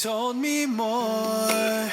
told me more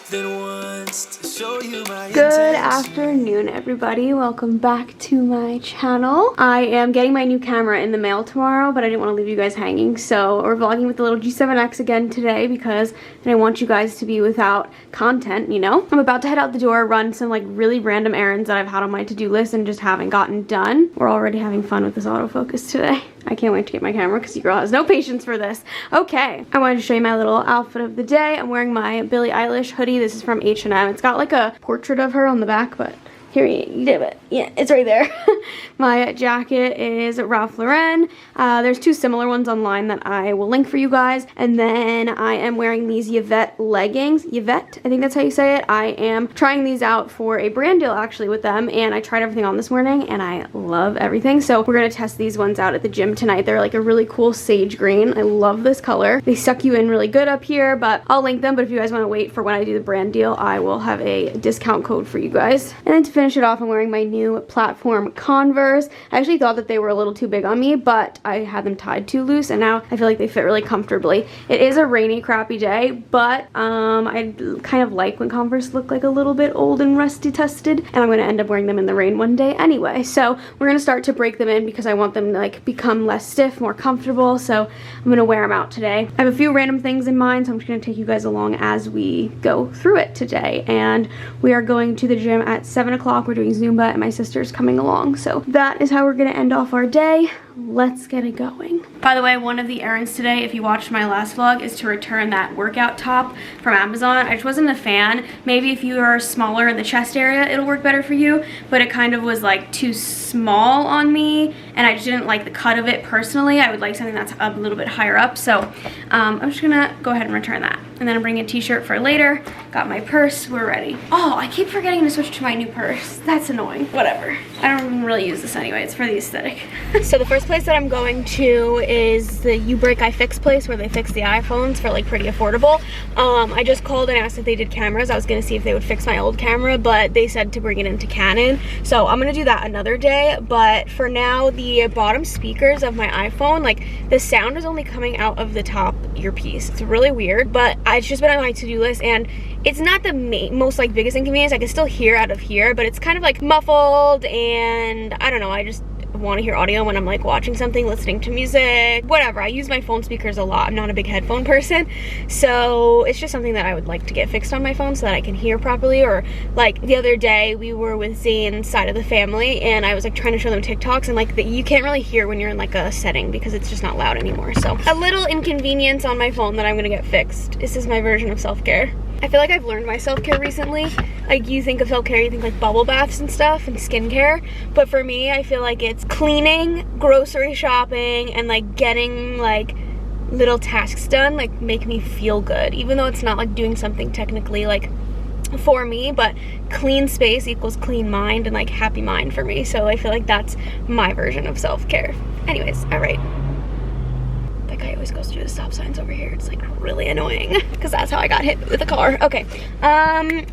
than once to show you my Good afternoon, everybody. Welcome back to my channel. I am getting my new camera in the mail tomorrow, but I didn't want to leave you guys hanging, so we're vlogging with the little G7X again today because I didn't want you guys to be without content, you know? I'm about to head out the door, run some like really random errands that I've had on my to-do list and just haven't gotten done. We're already having fun with this autofocus today. I can't wait to get my camera because your girl has no patience for this. Okay, I wanted to show you my little outfit of the day. I'm wearing my Billie Eilish hoodie. This is from H&M. It's got like a portrait of her on the back, but here you did it. Yeah, it's right there. My jacket is Ralph Lauren. There's two similar ones online that I will link for you guys. And then I am wearing these Yvette leggings. Yvette, I think that's how you say it. I am trying these out for a brand deal actually with them, and I tried everything on this morning and I love everything. So we're gonna test these ones out at the gym tonight. They're like a really cool sage green. I love this color. They suck you in really good up here, but I'll link them. But if you guys wanna wait for when I do the brand deal, I will have a discount code for you guys. And then to finish it off, I'm wearing my new platform Converse. I actually thought that they were a little too big on me, but I had them tied too loose and now I feel like they fit really comfortably. It is a rainy, crappy day, but I kind of like when Converse look like a little bit old and rusty tested, and I'm going to end up wearing them in the rain one day anyway. So we're going to start to break them in because I want them to like become less stiff, more comfortable. So I'm going to wear them out today. I have a few random things in mind, so I'm just going to take you guys along as we go through it today. And we are going to the gym at 7 o'clock. We're doing Zumba and my sister's coming along. So that is how we're gonna end off our day. Let's get it going. By the way, one of the errands today, if you watched my last vlog, is to return that workout top from Amazon. I just wasn't a fan. Maybe if you are smaller in the chest area, it'll work better for you, but it kind of was like too small on me, and I just didn't like the cut of it personally. I would like something that's a little bit higher up, so I'm just gonna go ahead and return that. And then I'm bringing a t-shirt for later. Got my purse, we're ready. Oh, I keep forgetting to switch to my new purse. That's annoying, whatever. I don't even really use this anyway, it's for the aesthetic. So the first place that I'm going to is the You Break I Fix place where they fix the iPhones for like pretty affordable. I just called and asked if they did cameras. I was gonna see if they would fix my old camera, but they said to bring it into Canon. So I'm gonna do that another day, but for now, the bottom speakers of my iPhone, like the sound is only coming out of the top earpiece. It's really weird, but it's just been on my to-do list, and it's not the most like biggest inconvenience. I can still hear out of here, but it's kind of like muffled, and I don't know, I just want to hear audio when I'm like watching something, listening to music, whatever. I use my phone speakers a lot. I'm not a big headphone person, so it's just something that I would like to get fixed on my phone so that I can hear properly. Or like the other day we were with Zane's side of the family and I was like trying to show them TikToks, and like you can't really hear when you're in like a setting because it's just not loud anymore. So a little inconvenience on my phone that I'm gonna get fixed. This is my version of self-care. I feel like I've learned my self-care recently. Like, you think of self-care, you think like bubble baths and stuff and skincare, but for me, I feel like it's cleaning, grocery shopping, and like getting like little tasks done, like make me feel good, even though it's not like doing something technically like for me, but clean space equals clean mind and like happy mind for me. So I feel like that's my version of self-care. Anyways, all right. That guy always goes through the stop signs over here. It's like really annoying because that's how I got hit with a car. Okay,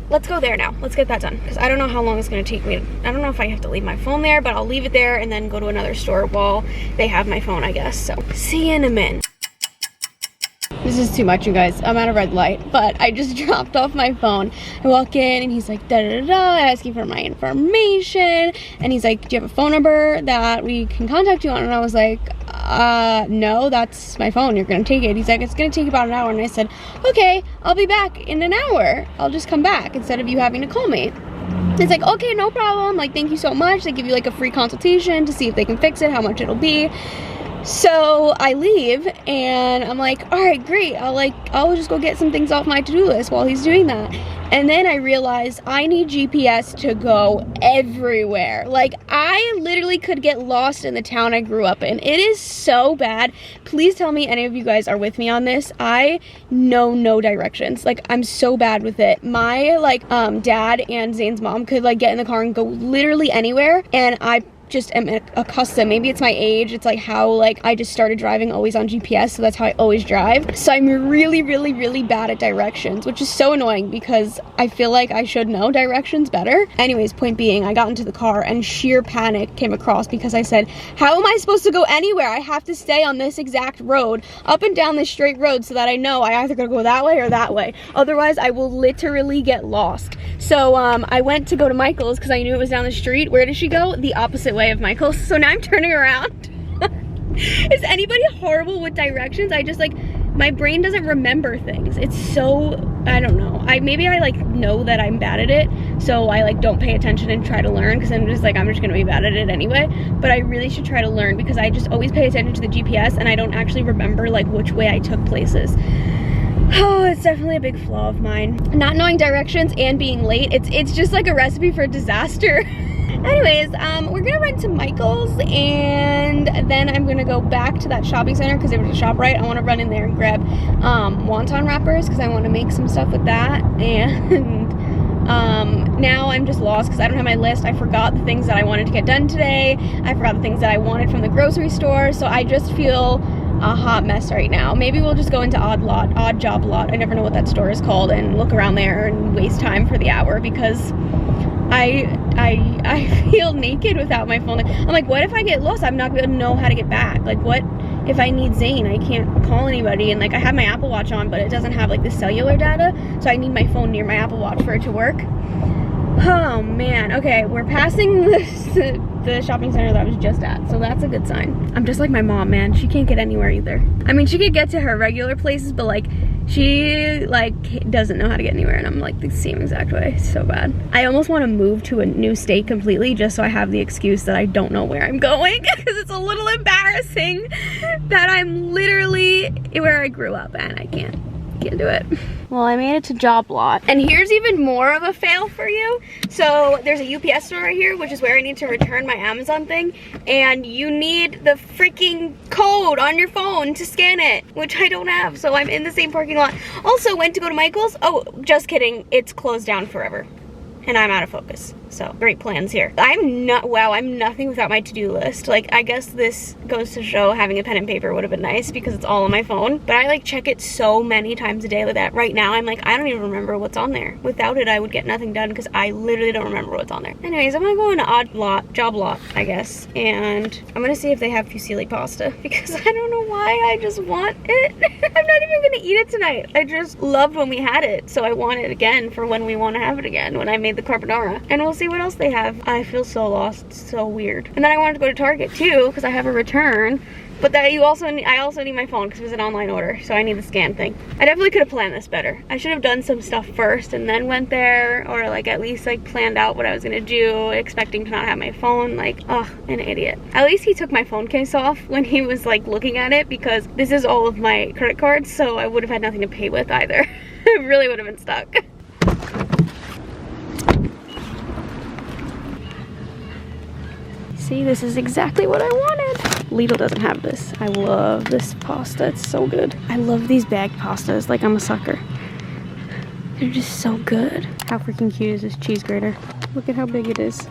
let's go there now. Let's get that done because I don't know how long it's gonna take me. I don't know if I have to leave my phone there, but I'll leave it there and then go to another store while they have my phone, I guess. So see you in a minute. This is too much, you guys. I'm at a red light, but I just dropped off my phone. I walk in and he's like, da-da-da-da, asking for my information. And he's like, do you have a phone number that we can contact you on? And I was like, no, that's my phone. You're gonna take it. He's like, it's gonna take about an hour. And I said, okay, I'll be back in an hour. I'll just come back instead of you having to call me. It's like, okay, no problem. Like, thank you so much. They give you like a free consultation to see if they can fix it, how much it'll be. So I leave and I'm like, all right, great. I'll just go get some things off my to-do list while he's doing that. And then I realized I need GPS to go everywhere. Like, I literally could get lost in the town I grew up in. It is so bad. Please tell me any of you guys are with me on this. I know no directions. Like, I'm so bad with it. My like dad and Zane's mom could like get in the car and go literally anywhere, and I just am accustomed. Maybe it's my age. It's like how like I just started driving always on GPS, so that's how I always drive. So I'm really bad at directions, which is so annoying because I feel like I should know directions better. Anyways, point being, I got into the car and sheer panic came across because I said, how am I supposed to go anywhere? I have to stay on this exact road, up and down this straight road, so that I know I either gotta go that way or that way. Otherwise, I will literally get lost. So I went to go to Michael's because I knew it was down the street. Where did she go? The opposite way of Michael's. So now I'm turning around. Is anybody horrible with directions? I just like, my brain doesn't remember things. It's so, I don't know. Maybe I like know that I'm bad at it, so I like don't pay attention and try to learn because I'm just gonna be bad at it anyway. But I really should try to learn because I just always pay attention to the GPS and I don't actually remember like which way I took places. Oh, it's definitely a big flaw of mine. Not knowing directions and being late, it's just like a recipe for disaster. Anyways, we're gonna run to Michael's and then I'm gonna go back to that shopping center because there was a ShopRite. I wanna run in there and grab wonton wrappers because I wanna make some stuff with that. And now I'm just lost because I don't have my list. I forgot the things that I wanted to get done today. I forgot the things that I wanted from the grocery store. So I just feel a hot mess right now. Maybe we'll just go into Odd Job Lot. I never know what that store is called, and look around there and waste time for the hour because I feel naked without my phone. I'm like, what if I get lost? I'm not gonna know how to get back. Like, what if I need Zane? I can't call anybody, and like I have my Apple Watch on, but it doesn't have like the cellular data, so I need my phone near my Apple Watch for it to work. Oh man, okay, we're passing the shopping center that I was just at, so that's a good sign. I'm just like my mom, man. She can't get anywhere either. I mean, she could get to her regular places, but like she like doesn't know how to get anywhere, and I'm like the same exact way. It's so bad. I almost want to move to a new state completely just so I have the excuse that I don't know where I'm going because it's a little embarrassing that I'm literally where I grew up and I can't do it. Well, I made it to Job Lot, and here's even more of a fail for you. So there's a UPS store right here, which is where I need to return my Amazon thing, and you need the freaking code on your phone to scan it, which I don't have, so I'm in the same parking lot. Also went to go to Michael's. Oh, just kidding, it's closed down forever and I'm out of focus. So great plans here. I'm nothing without my to-do list. Like, I guess this goes to show having a pen and paper would have been nice because it's all on my phone, but I like check it so many times a day like that. Right now I'm like, I don't even remember what's on there. Without it I would get nothing done because I literally don't remember what's on there. Anyways, I'm gonna go into Job Lot, I guess, and I'm gonna see if they have fusilli pasta because I don't know why, I just want it. I'm not even gonna eat it tonight. I just loved when we had it, so I want it again for when we want to have it again, when I made the carbonara. And we'll see what else they have. I feel so lost, so weird. And then I wanted to go to Target too because I have a return, but that I also need my phone because it was an online order, so I need the scan thing. I definitely could have planned this better. I should have done some stuff first and then went there, or like at least like planned out what I was gonna do, expecting to not have my phone. Like, ugh, an idiot. At least he took my phone case off when he was like looking at it because this is all of my credit cards, so I would have had nothing to pay with either. I really would have been stuck. See, this is exactly what I wanted. Lidl doesn't have this. I love this pasta. It's so good. I love these bag pastas. Like, I'm a sucker. They're just so good. How freaking cute is this cheese grater? Look at how big it is.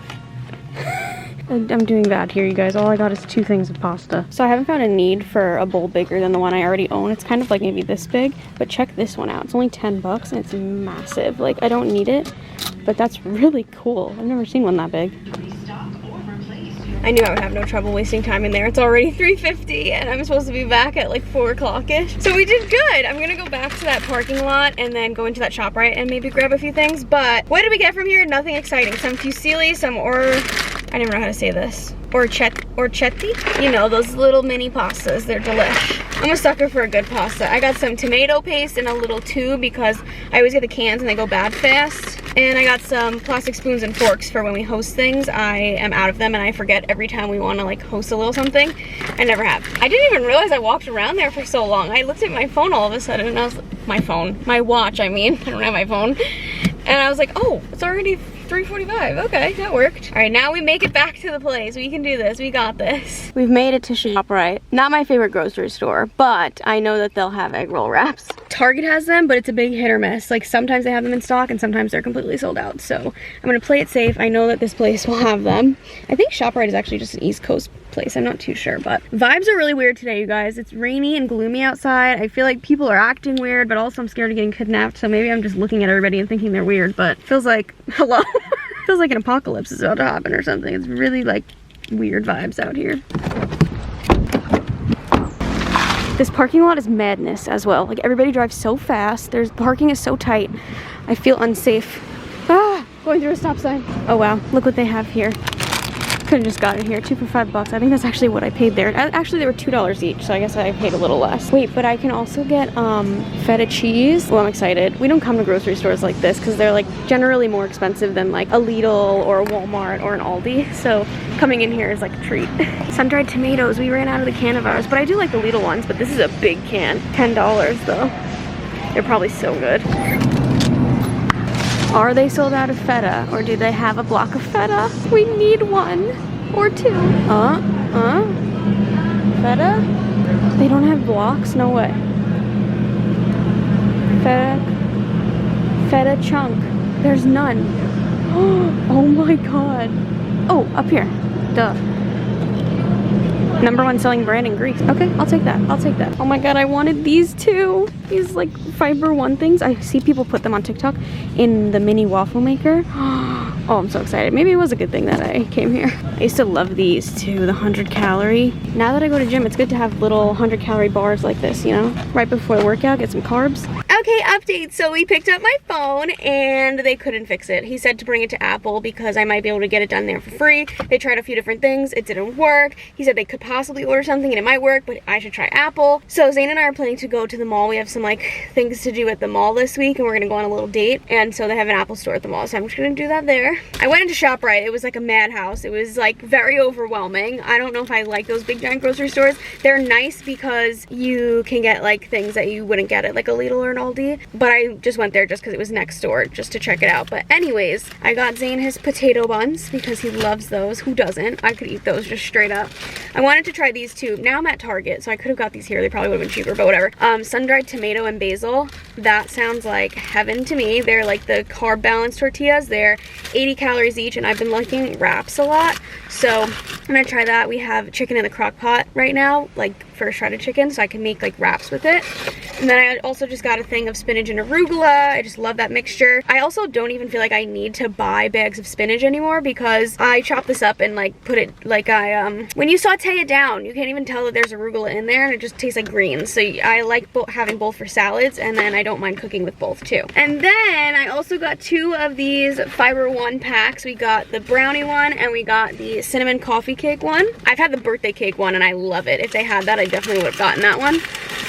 I'm doing bad here, you guys. All I got is 2 things of pasta. So I haven't found a need for a bowl bigger than the one I already own. It's kind of like maybe this big, but check this one out. It's only 10 bucks and it's massive. Like, I don't need it, but that's really cool. I've never seen one that big. I knew I would have no trouble wasting time in there. It's already 3:50 and I'm supposed to be back at like 4 o'clock-ish. So we did good. I'm gonna go back to that parking lot and then go into that ShopRite and maybe grab a few things. But what did we get from here? Nothing exciting. Some fusilli, some I never know how to say this. Orchetti? You know, those little mini pastas. They're delish. I'm a sucker for a good pasta. I got some tomato paste in a little tube because I always get the cans and they go bad fast. And I got some plastic spoons and forks for when we host things. I am out of them and I forget every time we want to like host a little something. I never have. I didn't even realize I walked around there for so long. I looked at my phone all of a sudden and I was like, my watch, I mean. I don't have my phone. And I was like, oh, it's already 3:45. Okay, that worked. All right, now we make it back to the place. We can do this. We got this. We've made it to ShopRite. Not my favorite grocery store, but I know that they'll have egg roll wraps. Target has them, but it's a big hit or miss. Like sometimes they have them in stock and sometimes they're completely sold out. So I'm gonna play it safe. I know that this place will have them. I think ShopRite is actually just an East Coast place. I'm not too sure, but vibes are really weird today, you guys. It's rainy and gloomy outside. I feel like people are acting weird, but also I'm scared of getting kidnapped. So maybe I'm just looking at everybody and thinking they're weird, but it feels like, hello? Feels like an apocalypse is about to happen or something. It's really like weird vibes out here. This parking lot is madness as well. Like everybody drives so fast. Parking is so tight. I feel unsafe. Ah, going through a stop sign. Oh wow, look what they have here. Could've just got it here, 2 for $5. I think that's actually what I paid there. Actually, they were $2 each, so I guess I paid a little less. Wait, but I can also get feta cheese. Well, I'm excited. We don't come to grocery stores like this because they're like generally more expensive than like a Lidl or a Walmart or an Aldi. So coming in here is like a treat. Sun-dried tomatoes. We ran out of the can of ours, but I do like the Lidl ones, but this is a big can. $10 though. They're probably so good. Are they sold out of feta, or do they have a block of feta? We need 1 or 2. Feta? They don't have blocks? No way. Feta chunk. There's none. Oh my god. Oh, up here. Duh. #1 selling brand in Greece. Okay, I'll take that. I'll take that. Oh my god, I wanted these two. These like Fiber One things. I see people put them on TikTok in the mini waffle maker. Oh, I'm so excited. Maybe it was a good thing that I came here. I used to love these too, the 100 calorie. Now that I go to gym, it's good to have little 100 calorie bars like this, you know? Right before the workout, get some carbs. Okay, update. So we picked up my phone and they couldn't fix it. He said to bring it to Apple because I might be able to get it done there for free. They tried a few different things. It didn't work. He said they could possibly order something and it might work, but I should try Apple. So Zane and I are planning to go to the mall. We have some like things to do at the mall this week and we're gonna go on a little date. And so they have an Apple store at the mall. So I'm just gonna do that there. I went into ShopRite. It was like a madhouse. It was like very overwhelming. I don't know if I like those big giant grocery stores. They're nice because you can get like things that you wouldn't get at like a Lidl or an Aldi. But I just went there just because it was next door just to check it out. But anyways, I got Zane his potato buns because he loves those. Who doesn't? I could eat those just straight up. I wanted to try these too. Now I'm at Target, so I could have got these here. They probably would have been cheaper, but whatever. Sun-dried tomato and basil. That sounds like heaven to me. They're like the carb balanced tortillas. They're 80 calories each, and I've been liking wraps a lot. So I'm gonna try that. We have chicken in the crock pot right now, like for shredded chicken, so I can make like wraps with it. And then I also just got a thing of spinach and arugula. I just love that mixture. I also don't even feel like I need to buy bags of spinach anymore because I chop this up and like put it like when you saute it down, you can't even tell that there's arugula in there and it just tastes like greens. So I like having both for salads, and then I don't mind cooking with both too. And then I also got 2 of these Fiber One packs. We got the brownie one and we got the cinnamon coffee cake one. I've had the birthday cake one and I love it. If they had that, I definitely would have gotten that one.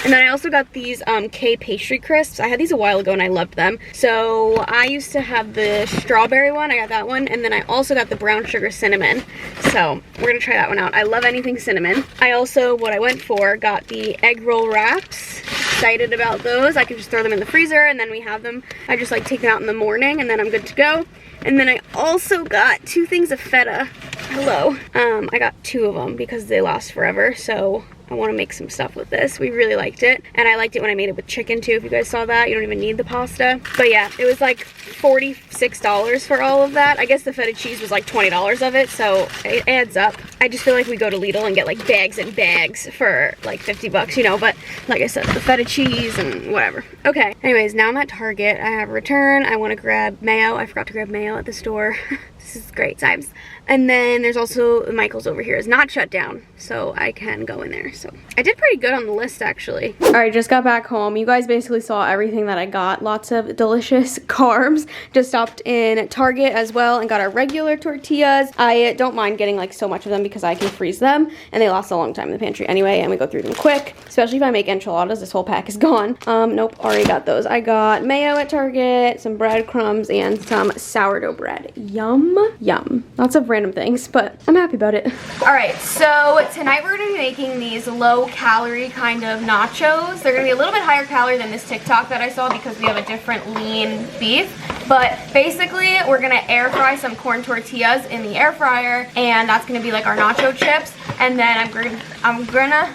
And then I also got these K pastry crisps. I had these a while ago and I loved them. So I used to have the strawberry one. I got that one. And then I also got the brown sugar cinnamon. So we're gonna try that one out. I love anything cinnamon. I also, what I went for, got the egg roll wraps. Excited about those. I can just throw them in the freezer and then we have them. I just like take them out in the morning and then I'm good to go. And then I also got 2 things of feta. Hello. I got 2 of them because they last forever. So I want to make some stuff with this. We really liked it. And I liked it when I made it with chicken too, if you guys saw that. You don't even need the pasta. But yeah, it was like $46 for all of that. I guess the feta cheese was like $20 of it, so it adds up. I just feel like we go to Lidl and get like bags and bags for like 50 bucks, you know, but like I said, the feta cheese and whatever. Okay, anyways, now I'm at Target. I have a return. I want to grab mayo. I forgot to grab mayo at the store. This is great times. And then there's also Michael's over here is not shut down, so I can go in there. So I did pretty good on the list actually. All right, just got back home. You guys basically saw everything that I got. Lots of delicious carbs. Just stopped in Target as well and got our regular tortillas. I don't mind getting like so much of them because I can freeze them and they last a long time in the pantry anyway, and we go through them quick, especially if I make enchiladas. This whole pack is gone. Nope, already got those. I got mayo at Target, some breadcrumbs, and some sourdough bread. Yum, yum. Lots of random things, but I'm happy about it. All right, so tonight we're gonna be making these low calorie kind of nachos. They're gonna be a little bit higher calorie than this TikTok that I saw because we have a different lean beef. But basically, we're gonna air fry some corn tortillas in the air fryer, and that's gonna be like our nacho chips. And then I'm gonna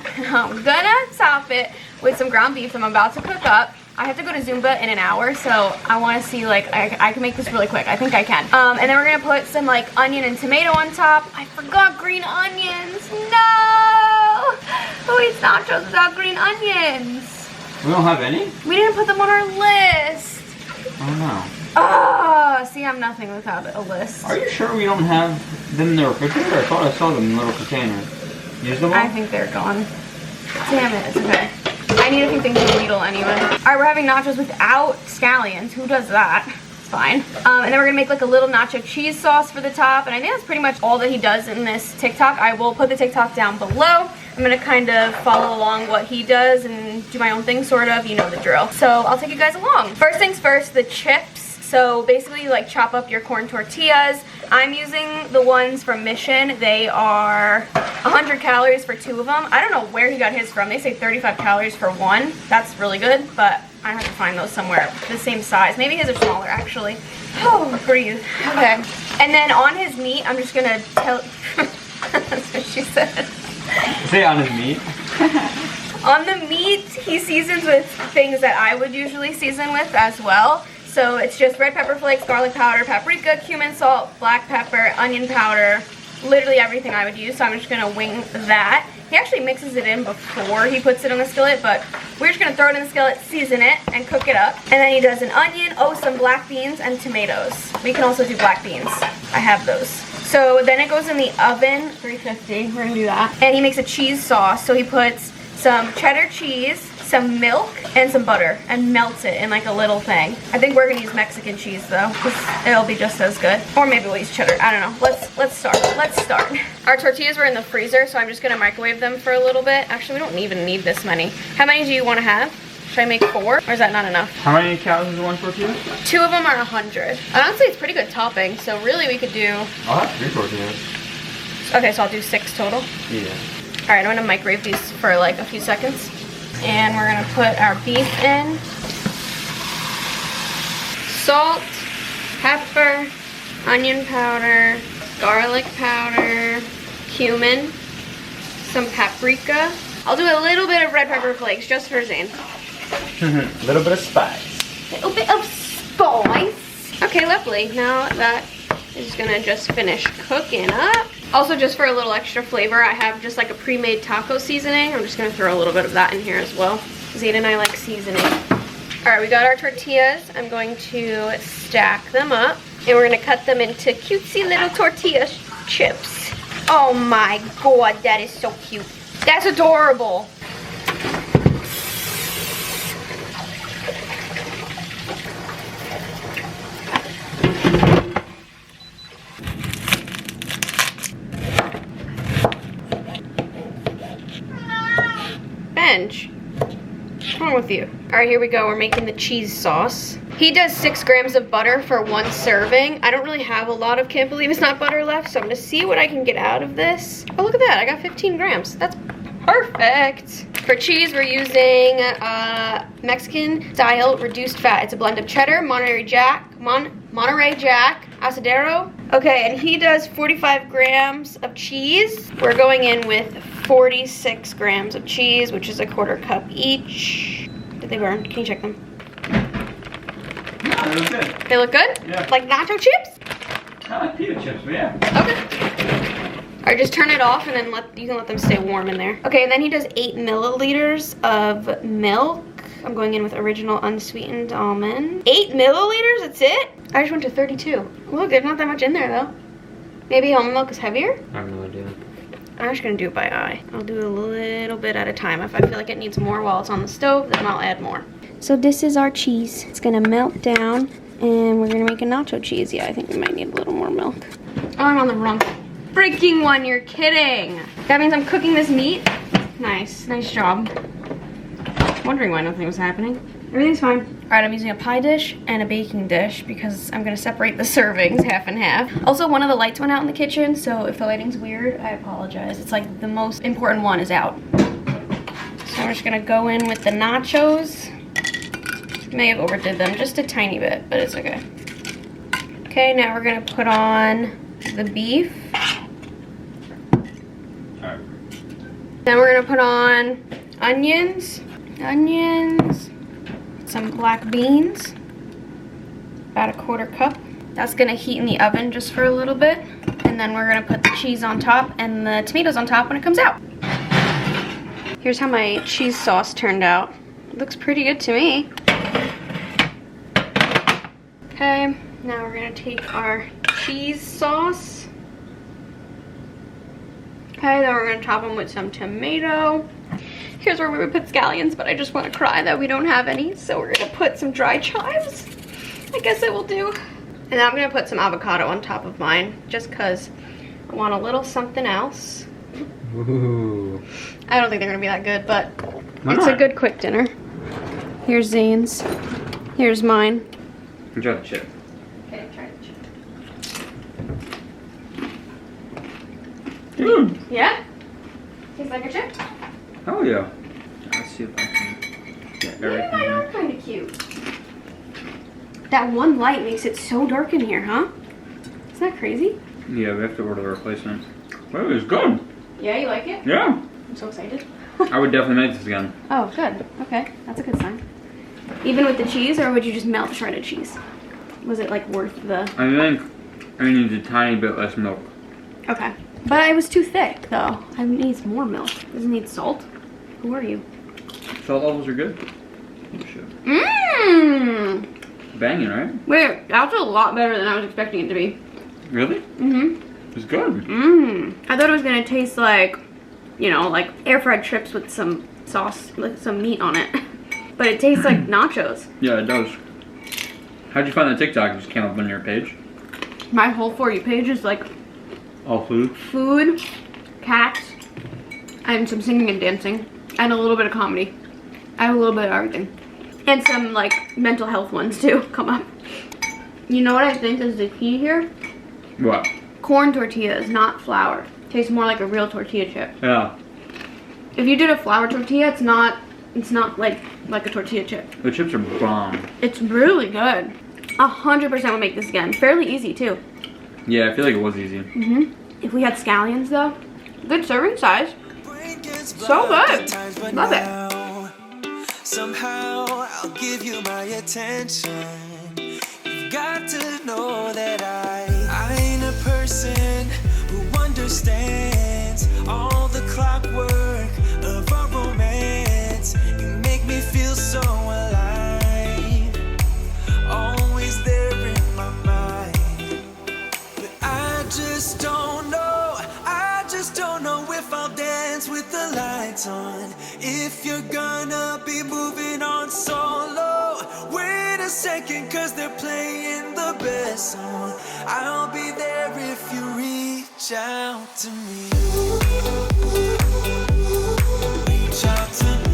top it with some ground beef that I'm about to cook up. I have to go to Zumba in an hour, so I want to see, like, I can make this really quick. I think I can. And then we're gonna put some like onion and tomato on top. I forgot green onions. No! Who eats nachos without green onions? We don't have any? We didn't put them on our list. Oh no. Oh, see, I'm nothing without a list. Are you sure we don't have them in the refrigerator? I thought I saw them in little containers. Use them all? I think they're gone. Damn it, it's okay. I need to keep things in Lidl anyway. Alright, we're having nachos without scallions. Who does that? It's fine. And then we're gonna make like a little nacho cheese sauce for the top. And I think that's pretty much all that he does in this TikTok. I will put the TikTok down below. I'm gonna kind of follow along what he does and do my own thing, sort of. You know the drill. So I'll take you guys along. First things first, the chips. So basically you like chop up your corn tortillas. I'm using the ones from Mission. They are 100 calories for 2 of them. I don't know where he got his from. They say 35 calories for 1. That's really good, but I have to find those somewhere the same size. Maybe his are smaller actually. Oh, breathe. Okay. And then on his meat, I'm just gonna tell, that's what she said. Say on his meat. On the meat, he seasons with things that I would usually season with as well. So it's just red pepper flakes, garlic powder, paprika, cumin, salt, black pepper, onion powder, literally everything I would use. So I'm just gonna wing that. He actually mixes it in before he puts it on the skillet, but we're just gonna throw it in the skillet, season it, and cook it up. And then he does an onion, some black beans, and tomatoes. We can also do black beans. I have those. So then it goes in the oven, 350, we're gonna do that. And he makes a cheese sauce. So he puts some cheddar cheese, some milk, and some butter, and melts it in like a little thing. I think we're gonna use Mexican cheese though, because it'll be just as good. Or maybe we'll use cheddar, I don't know. Let's start. Our tortillas were in the freezer, so I'm just gonna microwave them for a little bit. Actually, we don't even need this many. How many do you wanna have? Should I make 4, or is that not enough? How many calories is one tortilla? 2 of them are 100. Honestly, it's pretty good topping, so really we could do... I'll have 3 tortillas. Okay, so I'll do 6 total. Yeah. All right, I'm gonna microwave these for like a few seconds. And we're gonna put our beef in. Salt, pepper, onion powder, garlic powder, cumin, some paprika. I'll do a little bit of red pepper flakes just for Zane. A little bit of spice. A little bit of spice. Okay, lovely. Now that is gonna just finish cooking up. Also, just for a little extra flavor, I have just like a pre-made taco seasoning. I'm just gonna throw a little bit of that in here as well. Zane and I like seasoning. All right, we got our tortillas. I'm going to stack them up, and we're gonna cut them into cutesy little tortilla chips. Oh my God, that is so cute. That's adorable. Benj, what's wrong with you? All right, here we go. We're making the cheese sauce. He does 6 grams of butter for 1 serving. I don't really have a lot of Can't Believe It's Not butter left, so I'm gonna see what I can get out of this. Oh, look at that. I got 15 grams. That's perfect. For cheese, we're using Mexican style reduced fat. It's a blend of cheddar, Monterey Jack, Asadero. Okay, and he does 45 grams of cheese. We're going in with 46 grams of cheese, which is a 1/4 cup each. Did they burn? Can you check them? Yeah, they look good. They look good? Yeah. Like nacho chips? I like pita chips, but yeah. Okay. All right, just turn it off and then you can let them stay warm in there. Okay, and then he does 8 milliliters of milk. I'm going in with original unsweetened almond. 8 milliliters, that's it? I just went to 32. Look, there's not that much in there though. Maybe almond milk is heavier? I have no idea. I'm just gonna do it by eye. I'll do a little bit at a time. If I feel like it needs more while it's on the stove, then I'll add more. So this is our cheese. It's gonna melt down and we're gonna make a nacho cheese. Yeah, I think we might need a little more milk. Oh, I'm on the wrong freaking one, you're kidding. That means I'm cooking this meat. Nice, nice job. Wondering why nothing was happening. Everything's fine. All right, I'm using a pie dish and a baking dish because I'm gonna separate the servings half and half. Also, one of the lights went out in the kitchen, so if the lighting's weird, I apologize. It's like the most important one is out. So I'm just gonna go in with the nachos. May have overdid them just a tiny bit, but it's okay. Okay, now we're gonna put on the beef. All right. Then we're gonna put on onions. some black beans, about a 1/4 cup. That's gonna heat in the oven just for a little bit, and then we're gonna put the cheese on top and the tomatoes on top when it comes out. Here's how my cheese sauce turned out. It looks pretty good to me. Okay, now we're gonna take our cheese sauce. Okay, then we're gonna top them with some tomato. Here's where we would put scallions, but I just want to cry that we don't have any, so we're gonna put some dry chives. I guess it will do. And I'm gonna put some avocado on top of mine, just cause I want a little something else. Ooh. I don't think they're gonna be that good, but Why it's not? a good quick dinner. Here's Zane's. Here's mine. Enjoy the chip. Okay, try the chip. Mm. Yeah? Tastes like a chip? Oh yeah. Let's see if I can get Maybe everything. mine are kind of cute. That one light makes it so dark in here, huh? Isn't that crazy? Yeah, we have to order the replacement. Oh, it's good. Yeah, you like it? Yeah. I'm so excited. I would definitely make this again. Oh, good. Okay, that's a good sign. Even with the cheese, or would you just melt shredded cheese? Was it like worth the... I think I need a tiny bit less milk. Okay. But it was too thick, though. I need more milk. Does it need salt? Who are you? Salt levels are good. Oh, shit. Mmm! Banging, right? Wait, that's a lot better than I was expecting it to be. Really? Mm-hmm. It's good. Mmm. I thought it was gonna taste like, you know, like air fried chips with some sauce, like some meat on it. But it tastes like nachos. Yeah, it does. How'd you find the TikTok? It just came up on your page? My whole For You page is like All food? food, cats, and some singing and dancing, and a little bit of comedy. I have a little bit of everything. And some like mental health ones too come up. You know what I think is the key here? What? Corn tortillas, not flour. Tastes more like a real tortilla chip. Yeah. If you did a flour tortilla, it's not like a tortilla chip. The chips are bomb. It's really good. 100% would make this again. Fairly easy too. Yeah, I feel like it was easy. If we had scallions though, good serving size. So good. Love it. Somehow I'll give you my attention. You've got to know that I ain't a person who understands all the clockwork of our romance. You make me feel so alive, always there in my mind. But I just don't know if I'll dance with the lights on. If you're gonna be moving on solo, wait a second, cause they're playing the best song. I'll be there if you reach out to me. Reach out to me.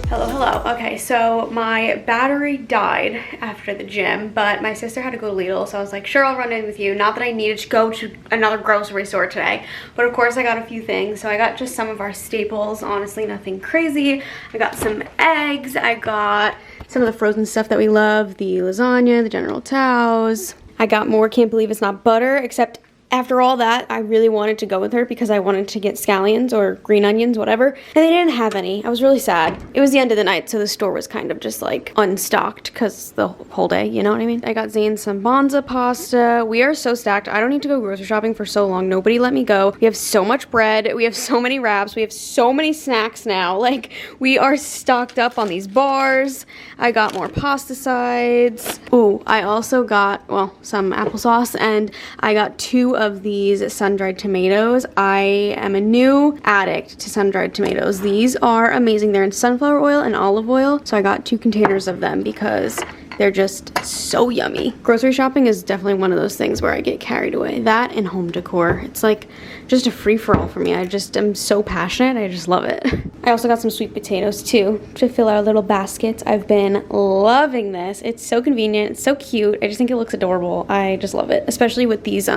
Hello. Okay, so my battery died after the gym, but my sister had to go to Lidl, so I was like, sure, I'll run in with you. Not that I needed to go to another grocery store today, but of course I got a few things. So I got just some of our staples, honestly, nothing crazy. I got some eggs, I got some of the frozen stuff that we love, the lasagna, the General Tso's. I got more, can't believe it's not butter, except after all that, I really wanted to go with her because I wanted to get scallions or green onions, whatever, and they didn't have any. I was really sad. It was the end of the night, so the store was kind of just like unstocked because the whole day, you know what I mean? I got Zane some bonza pasta. We are so stacked. I don't need to go grocery shopping for so long. Nobody let me go. We have so much bread. We have so many wraps. We have so many snacks now. Like, we are stocked up on these bars. I got more pasta sides. Ooh, I also got, well, some applesauce, and I got 2 of these sun-dried tomatoes. I am a new addict to sun-dried tomatoes. These are amazing. They're in sunflower oil and olive oil, so I got 2 containers of them because they're just so yummy. Grocery shopping is definitely one of those things where I get carried away. That and home decor. It's like just a free-for-all for me. I just am so passionate. I just love it. I also got some sweet potatoes too to fill our little baskets. I've been loving this. It's so convenient. It's so cute. I just think it looks adorable. I just love it, especially with these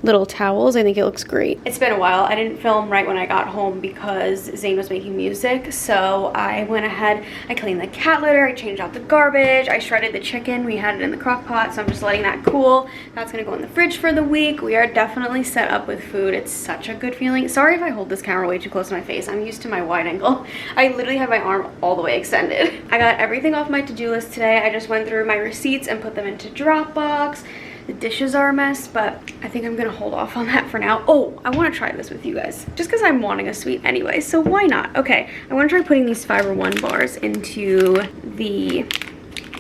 little towels. I think it looks great. It's been a while. I didn't film right when I got home because Zane was making music, so I went ahead, I cleaned the cat litter, I changed out the garbage, I shredded gutted the chicken. We had it in the crock pot, so I'm just letting that cool. That's gonna go in the fridge for the week. We are definitely set up with food. It's such a good feeling. Sorry if I hold this camera way too close to my face. I'm used to my wide angle. I literally have my arm all the way extended. I got everything off my to-do list today. I just went through my receipts and put them into Dropbox. The dishes are a mess, but I think I'm gonna hold off on that for now. Oh, I wanna try this with you guys, just because I'm wanting a sweet anyway, so why not? Okay, I wanna try putting these Fiber One bars into the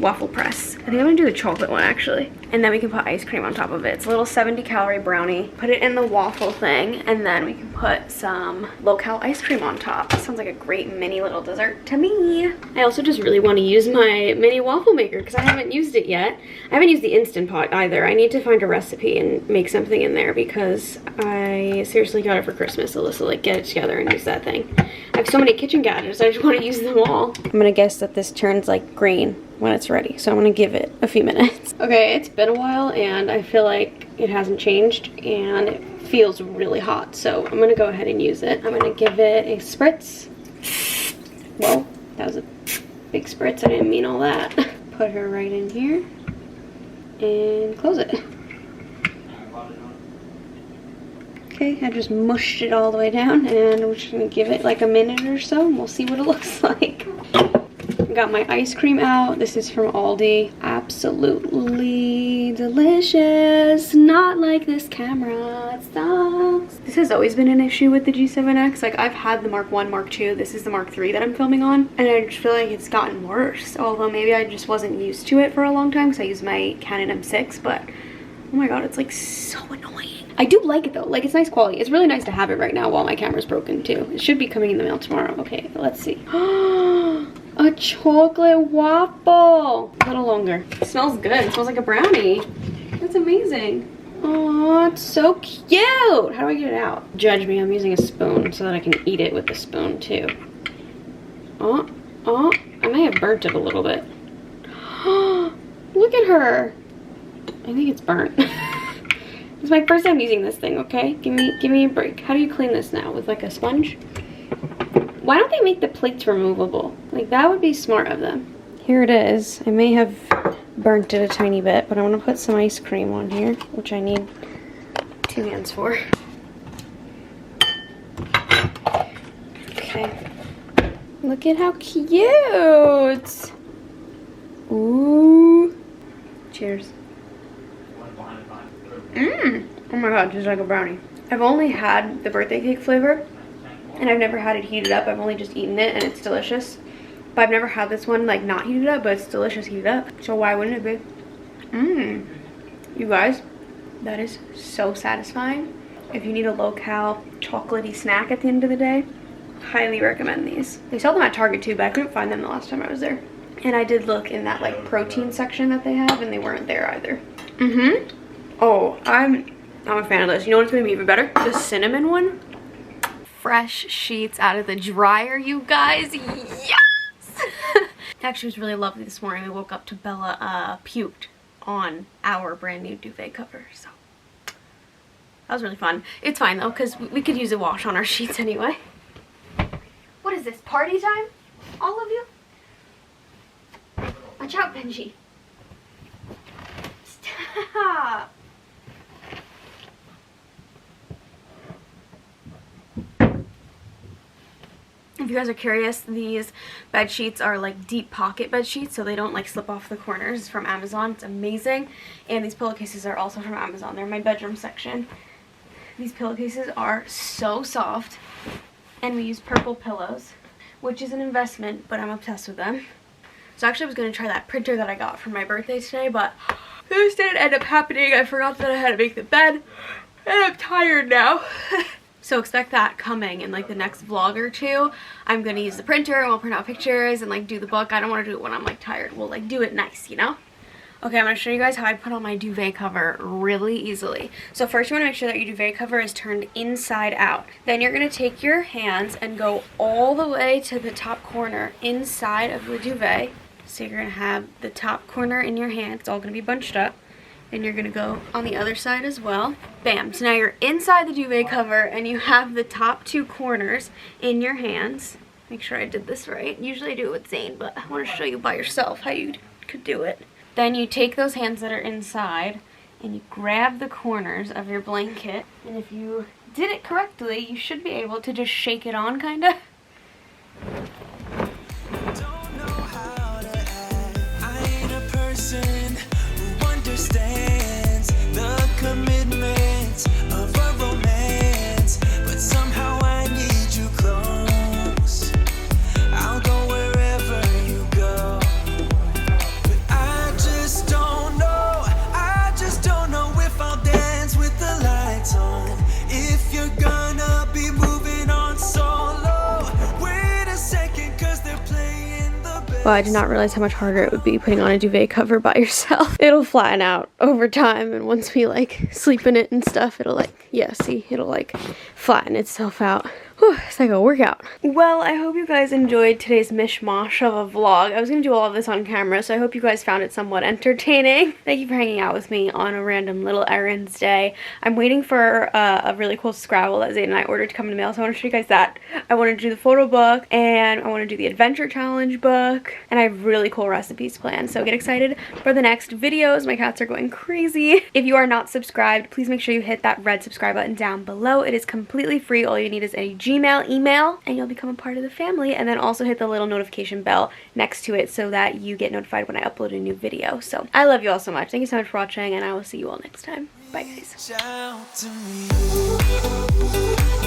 waffle press. I think I'm gonna do the chocolate one actually. And then we can put ice cream on top of it. It's a little 70-calorie brownie. Put it in the waffle thing, and then we can put some low-cal ice cream on top. Sounds like a great mini little dessert to me. I also just really want to use my mini waffle maker because I haven't used it yet. I haven't used the Instant Pot either. I need to find a recipe and make something in there because I seriously got it for Christmas. Alyssa, like, get it together and use that thing. I have so many kitchen gadgets, I just want to use them all. I'm gonna guess that this turns like green when it's ready, so I'm gonna give it a few minutes. Okay, it's been a while and I feel like it hasn't changed and it feels really hot, so I'm gonna go ahead and use it. I'm gonna give it a spritz. Whoa, that was a big spritz, I didn't mean all that. Put her right in here and close it. Okay, I just mushed it all the way down and we're just gonna give it like a minute or so and we'll see what it looks like. I got my ice cream out. This is from Aldi. Absolutely delicious. Not like this camera. It sucks. This has always been an issue with the G7X. Like, I've had the Mark 1, Mark 2. This is the Mark 3 that I'm filming on. And I just feel like it's gotten worse. Although maybe I just wasn't used to it for a long time because I use my Canon M6. But, oh my god, it's like so annoying. I do like it though. Like, it's nice quality. It's really nice to have it right now while my camera's broken too. It should be coming in the mail tomorrow. Okay, let's see. A chocolate waffle. A little longer. It smells good. It smells like a brownie. That's amazing. Oh, it's so cute. How do I get it out? Judge me. I'm using a spoon so that I can eat it with the spoon too. Oh, I may have burnt it a little bit. Look at her. I think it's burnt. It's my first time using this thing, okay? Give me a break. How do you clean this now? With like a sponge? Why don't they make the plates removable? Like, that would be smart of them. Here it is. I may have burnt it a tiny bit, but I want to put some ice cream on here, which I need 2 hands for. Okay. Look at how cute! Ooh. Cheers. Oh my god, just like a brownie. I've only had the birthday cake flavor, and I've never had it heated up. I've only just eaten it, and it's delicious. But I've never had this one, like, not heated up, but it's delicious heated up. So why wouldn't it be? You guys, that is so satisfying. If you need a low-cal, chocolatey snack at the end of the day, highly recommend these. They sell them at Target too, but I couldn't find them the last time I was there. And I did look in that, like, protein section that they have, and they weren't there either. Oh, I'm a fan of this. You know what's gonna be even better? The cinnamon one. Fresh sheets out of the dryer, you guys. Yes! Actually, it was really lovely this morning. We woke up to Bella puked on our brand new duvet cover, so that was really fun. It's fine though, because we could use a wash on our sheets anyway. What is this, party time? All of you? Watch out, Benji. Stop. If you guys are curious, these bed sheets are like deep pocket bed sheets, so they don't like slip off the corners. From Amazon. It's amazing. And these pillowcases are also from Amazon. They're in my bedroom section. These pillowcases are so soft, and we use purple pillows, which is an investment, but I'm obsessed with them. So actually I was going to try that printer that I got for my birthday today, but this didn't end up happening. I forgot that I had to make the bed, and I'm tired now. So expect that coming in like the next vlog or two. I'm gonna use the printer and we'll print out pictures and like do the book. I don't want to do it when I'm like tired. We'll like do it nice, you know? Okay, I'm gonna show you guys how I put on my duvet cover really easily. So first you wanna make sure that your duvet cover is turned inside out. Then you're gonna take your hands and go all the way to the top corner inside of the duvet. So you're gonna have the top corner in your hand. It's all gonna be bunched up. And you're gonna go on the other side as well. Bam. So now you're inside the duvet cover and you have the top 2 corners in your hands. Make sure I did this right. Usually I do it with Zane, but I want to show you by yourself how you could do it. Then you take those hands that are inside and you grab the corners of your blanket. And if you did it correctly, you should be able to just shake it on, kind of. Don't know how to act. I ain't a person who understands the commitment of a romance, but somehow I need you close. I'll go wherever you go, but I just don't know. I just don't know if I'll dance with the lights on. If you're gonna be moving on solo, wait a second, 'cause they're playing the best. Well, I did not realize how much harder it would be putting on a duvet cover by yourself. It'll flatten out over time, and once we like sleep in it and stuff, it'll like, yeah, see, it'll like flatten itself out. Whew, it's like a workout. Well, I hope you guys enjoyed today's mishmash of a vlog. I was gonna do all of this on camera, so I hope you guys found it somewhat entertaining. Thank you for hanging out with me on a random little errands day. I'm waiting for a really cool Scrabble that Zayn and I ordered to come in the mail, so I want to show you guys that. I want to do the photo book, and I want to do the adventure challenge book, and I have really cool recipes planned, so get excited for the next videos. My cats are going crazy. If you are not subscribed, please make sure you hit that red subscribe button down below. It is completely free. All you need is a Gmail email and you'll become a part of the family, and then also hit the little notification bell next to it so that you get notified when I upload a new video. So I love you all so much. Thank you so much for watching, and I will see you all next time. Bye guys. Reach out to me.